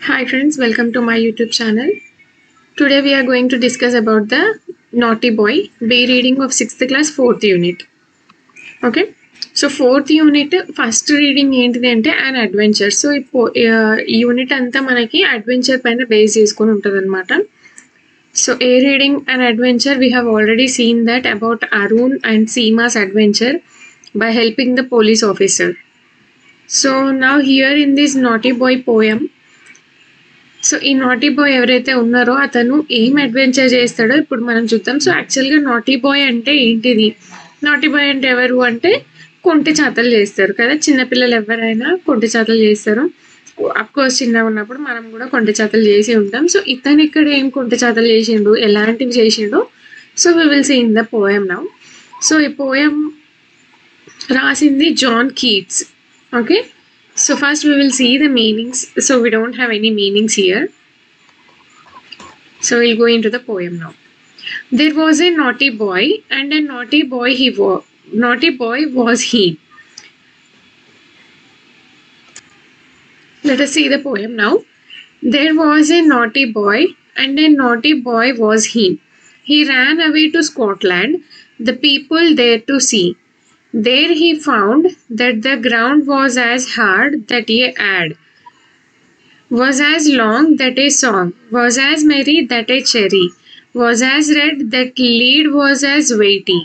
Hi friends, welcome to my YouTube channel. Today we are going to discuss about the Naughty Boy, B reading of 6th class 4th unit. Okay, so 4th unit first reading ఏంటిది అంటే an adventure. So ఈ unit అంతా మనకి adventure పైన base చేసుకొని ఉంటుంది అనమాట. So a reading an adventure, we have already seen that about Arun and Seema's adventure by helping the police officer. So now here in this Naughty Boy poem, so ఈ naughty bye ఎవరైతే ఉన్నారో అతను ఏం adventure చేస్తాడో ఇప్పుడు మనం చూద్దాం. So యాక్చువల్గా నాటీ బాయ్ అంటే ఏంటిది? నాటీ బాయ్ అంటే ఎవరు అంటే కొంటి చాతలు చేస్తారు కదా, చిన్నపిల్లలు ఎవరైనా కొంటి చాతలు చేస్తారు. అఫ్కోర్స్ చిన్నగా ఉన్నప్పుడు మనం కూడా కొంటి చాతలు చేసి ఉంటాం. సో ఇతను ఇక్కడ ఏం కొంటి చాతలు చేసిండు, ఎలాంటివి చేసిండు, so we will see in the poem now. So ఈ పోయం రాసింది John Keats. Okay, so first we will see the meanings. So we don't have any meanings here. So we'll go into the poem now. There was a naughty boy, and a naughty boy was he. Let us see the poem now. There was a naughty boy, and a naughty boy was he. He ran away to Scotland, the people there to see. There he found that the ground was as hard that a ad, was as long that a song, was as merry that a cherry, was as red that lead was as weighty,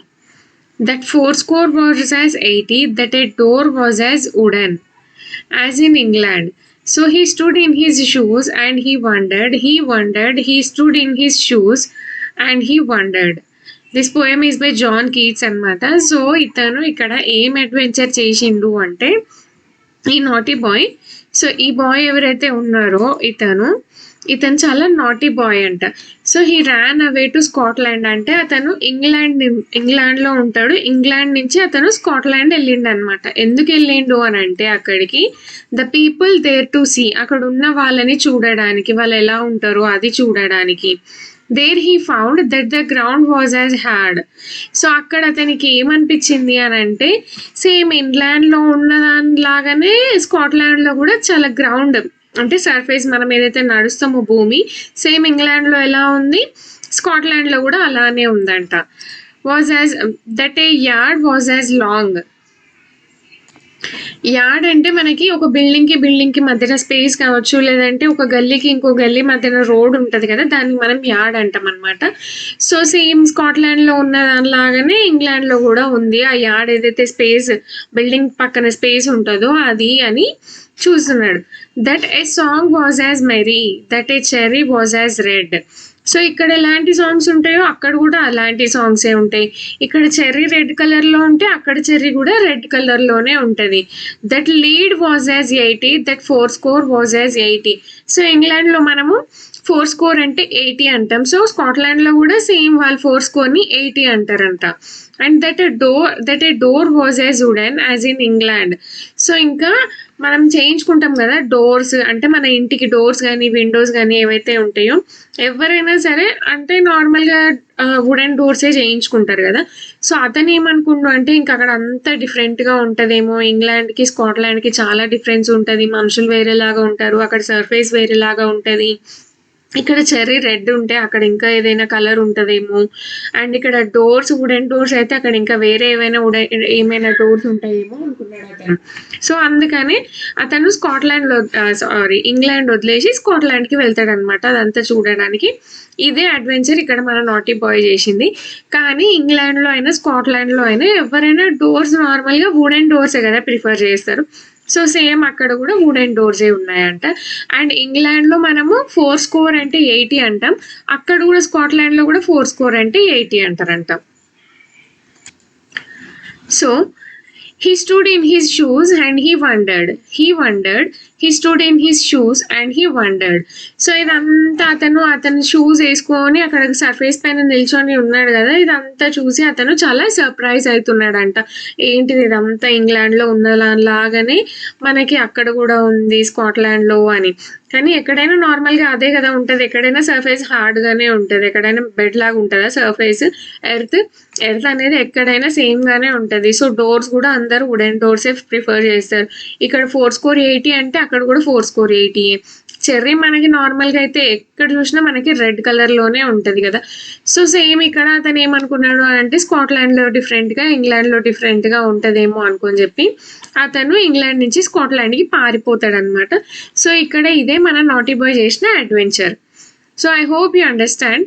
that fourscore was as 80, that a door was as wooden, as in England. So he stood in his shoes and he wondered, he stood in his shoes and he wondered. This poem is by John Keats అనమాట. So ఇతను ఇక్కడ ఏం adventure చేసిండు అంటే ఈ naughty boy. So ఈ boy ఎవరైతే ఉన్నారో ఇతను చాలా నాటీ బాయ్ అంట. So he ran away to Scotland అంటే అతను ఇంగ్లాండ్లో ఉంటాడు. ఇంగ్లాండ్ నుంచి అతను స్కాట్లాండ్ వెళ్ళిండు అనమాట. ఎందుకు వెళ్ళిండు అని అంటే అక్కడికి the people there to see, అక్కడ ఉన్న వాళ్ళని చూడడానికి, వాళ్ళు ఎలా ఉంటారో అది చూడడానికి. There he found that the ground was as hard. So అక్కడ అతనికి ఏమనిపించింది అని అంటే సేమ్ ఇంగ్లాండ్లో ఉన్న దానిలాగానే స్కాట్లాండ్లో కూడా చాలా గ్రౌండ్ అంటే సర్ఫేస్, మనం ఏదైతే నడుస్తామో భూమి, సేమ్ ఇంగ్లాండ్లో ఎలా ఉంది స్కాట్లాండ్లో కూడా అలానే ఉందంట. Was as that A yard was as long. Yard అంటే మనకి ఒక బిల్డింగ్ కి మధ్యన స్పేస్ కావచ్చు, లేదంటే ఒక గల్లీకి ఇంకో గల్లీ మధ్యన రోడ్ ఉంటుంది కదా, దాన్ని మనం యార్డ్ అంటాం అనమాట. సో సేమ్ స్కాట్లాండ్ లో ఉన్న దానిలాగానే ఇంగ్లాండ్ లో కూడా ఉంది ఆ యార్డ్, ఏదైతే స్పేస్ బిల్డింగ్ పక్కన స్పేస్ ఉంటుందో అది అని చూస్తున్నాడు. That a song was as merry, that a cherry was as red. So ఇక్కడ ఎలాంటి సాంగ్స్ ఉంటాయో అక్కడ కూడా అలాంటి సాంగ్సే ఉంటాయి. ఇక్కడ చెర్రీ రెడ్ కలర్లో ఉంటే అక్కడ చెర్రీ కూడా రెడ్ కలర్లోనే ఉంటుంది. That lead was as 80, that fourscore was as 80. So ఇంగ్లాండ్లో మనము ఫోర్స్కోర్ అంటే 80 అంటాం. సో స్కాట్లాండ్లో కూడా సేమ్ వాళ్ళు ఫోర్స్కోర్ని 80 అంటారంట. And that A door was as wooden as in England. So ఇంకా మనం చేయించుకుంటాం కదా డోర్స్, అంటే మన ఇంటికి డోర్స్ కానీ విండోస్ కానీ ఏవైతే ఉంటాయో ఎవరైనా సరే అంటే నార్మల్గా వుడెన్ డోర్సే చేయించుకుంటారు కదా. సో అతను ఏమనుకుండు అంటే ఇంకా అక్కడ అంతా డిఫరెంట్గా ఉంటుందేమో, ఇంగ్లాండ్కి స్కాట్లాండ్కి చాలా డిఫరెన్స్ ఉంటుంది, మనుషులు వేరేలాగా ఉంటారు, అక్కడ సర్ఫేస్ వేరేలాగా ఉంటుంది, ఇక్కడ చెర్రీ రెడ్ ఉంటే అక్కడ ఇంకా ఏదైనా కలర్ ఉంటుందేమో, అండ్ ఇక్కడ డోర్స్ వుడెన్ డోర్స్ అయితే అక్కడ ఇంకా వేరే ఏమైనా డోర్స్ ఉంటాయేమో అనుకున్నాడు అతను. సో అందుకని అతను ఇంగ్లాండ్ వదిలేసి స్కాట్లాండ్కి వెళ్తాడు అనమాట అదంతా చూడడానికి. ఇదే అడ్వెంచర్ ఇక్కడ మన నాటీ బాయ్ చేసింది. కానీ ఇంగ్లాండ్లో అయినా స్కాట్లాండ్లో అయినా ఎవరైనా డోర్స్ నార్మల్గా వుడెన్ డోర్సే కదా ప్రిఫర్ చేస్తారు. సో సేమ్ అక్కడ కూడా వుడెన్ డోర్సే ఉన్నాయంట. అండ్ ఇంగ్లాండ్లో మనము ఫోర్స్కోర్ అంటే 80 అంటాం, అక్కడ కూడా స్కాట్లాండ్లో కూడా ఫోర్స్కోర్ అంటే 80 అంటారంట. So he stood in his shoes and he wondered, he stood in his shoes and he wondered. So ఇదంతా అతను షూస్ వేసుకొని అక్కడ సర్ఫేస్ పైన నిల్చొని ఉన్నాడు కదా, ఇదంతా చూసి అతను చాలా సర్ప్రైజ్ అవుతున్నాడంట. ఏంటిది ఇదంతా ఇంగ్లాండ్లో ఉన్నలాగానే మనకి అక్కడ కూడా ఉంది స్కాట్లాండ్లో అని. కానీ ఎక్కడైనా నార్మల్గా అదే కదా ఉంటుంది, ఎక్కడైనా సర్ఫేస్ హార్డ్గానే ఉంటుంది, ఎక్కడైనా బెడ్ లాగా ఉంటుందా సర్ఫేస్, ఎర్త్ అనేది ఎక్కడైనా సేమ్గానే ఉంటుంది. సో డోర్స్ కూడా అందరూ వుడెన్ డోర్సే ప్రిఫర్ చేస్తారు. ఇక్కడ ఫోర్స్కోర్ 80 అంటే అక్కడ కూడా ఫోర్స్కోర్ 80. చెర్రీ మనకి నార్మల్‌గా అయితే ఎక్కడ చూసినా మనకి రెడ్ కలర్‌లోనే ఉంటది గదా! సో, సేమ్ ఇక్కడ అతను ఏమనుకున్నాడు అంటే స్కాట్లాండ్‌లో డిఫరెంట్‌గా, ఇంగ్లాండ్‌లో డిఫరెంట్‌గా ఉంటదేమో అనుకోని జెప్పి, అతను ఇంగ్లాండ్ నుంచి స్కాట్లాండ్‌కి పారిపోతాడనమాట. సో, ఇక్కడ ఇదే మన నాటీ బాయ్ చేసిన adventure. So, I hope you understand.